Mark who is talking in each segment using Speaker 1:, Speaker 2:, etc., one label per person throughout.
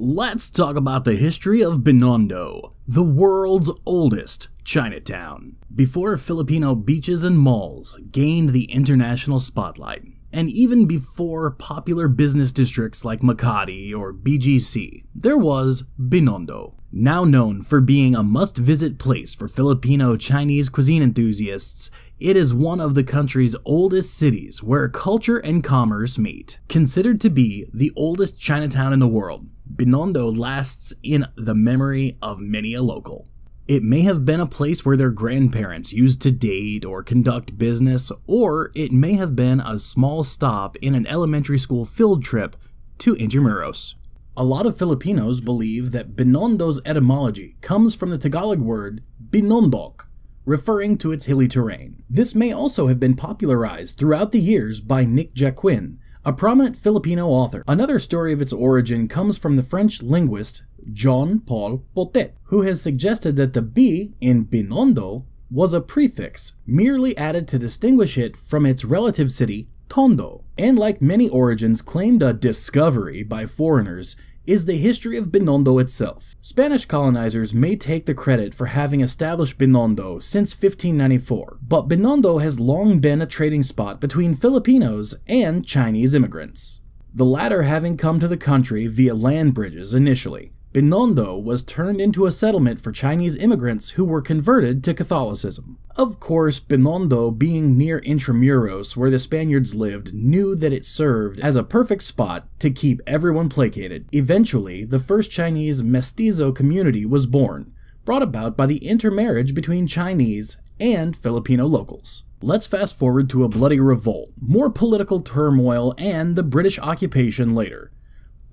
Speaker 1: Let's talk about the history of Binondo, the world's oldest Chinatown. Before Filipino beaches and malls gained the international spotlight, and even before popular business districts like Makati or BGC, there was Binondo. Now known for being a must-visit place for Filipino Chinese cuisine enthusiasts, it is one of the country's oldest cities where culture and commerce meet. Considered to be the oldest Chinatown in the world, Binondo lasts in the memory of many a local. It may have been a place where their grandparents used to date or conduct business, or it may have been a small stop in an elementary school field trip to Intramuros. A lot of Filipinos believe that Binondo's etymology comes from the Tagalog word binondok, referring to its hilly terrain. This may also have been popularized throughout the years by Nick Jacquin, a prominent Filipino author. Another story of its origin comes from the French linguist Jean-Paul Potet, who has suggested that the B in Binondo was a prefix merely added to distinguish it from its relative city, Tondo, and like many origins claimed a discovery by foreigners, is the history of Binondo itself. Spanish colonizers may take the credit for having established Binondo since 1594, but Binondo has long been a trading spot between Filipinos and Chinese immigrants, the latter having come to the country via land bridges initially. Binondo was turned into a settlement for Chinese immigrants who were converted to Catholicism. Of course, Binondo, being near Intramuros where the Spaniards lived, knew that it served as a perfect spot to keep everyone placated. Eventually, the first Chinese mestizo community was born, brought about by the intermarriage between Chinese and Filipino locals. Let's fast forward to a bloody revolt, more political turmoil, and the British occupation later.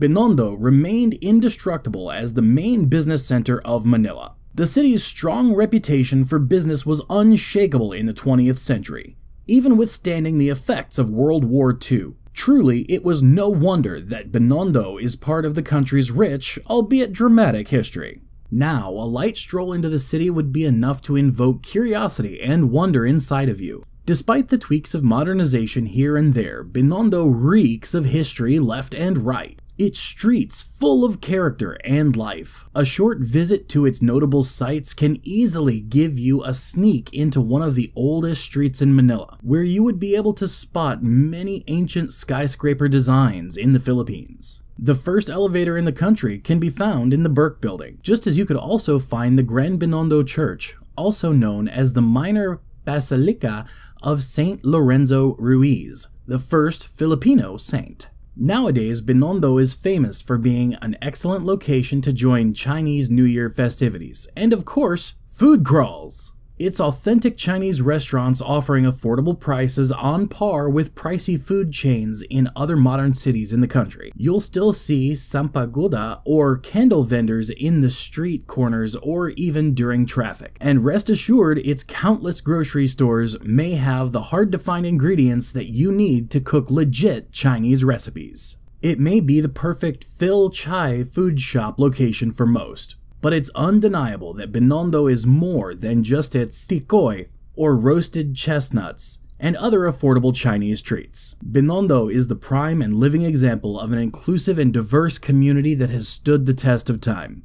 Speaker 1: Binondo remained indestructible as the main business center of Manila. The city's strong reputation for business was unshakable in the 20th century, even withstanding the effects of World War II. Truly, it was no wonder that Binondo is part of the country's rich, albeit dramatic history. Now, a light stroll into the city would be enough to invoke curiosity and wonder inside of you. Despite the tweaks of modernization here and there, Binondo reeks of history left and right. Its streets full of character and life. A short visit to its notable sites can easily give you a sneak into one of the oldest streets in Manila, where you would be able to spot many ancient skyscraper designs in the Philippines. The first elevator in the country can be found in the Burke Building, just as you could also find the Gran Binondo Church, also known as the Minor Basilica of Saint Lorenzo Ruiz, the first Filipino saint. Nowadays, Binondo is famous for being an excellent location to join Chinese New Year festivities, and of course, food crawls. It's authentic Chinese restaurants offering affordable prices on par with pricey food chains in other modern cities in the country. You'll still see sampaguda or candle vendors in the street corners or even during traffic. And rest assured, its countless grocery stores may have the hard-to-find ingredients that you need to cook legit Chinese recipes. It may be the perfect Phil Chai food shop location for most. But it's undeniable that Binondo is more than just its tikoy, or roasted chestnuts, and other affordable Chinese treats. Binondo is the prime and living example of an inclusive and diverse community that has stood the test of time.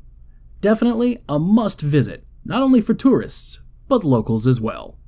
Speaker 1: Definitely a must visit, not only for tourists, but locals as well.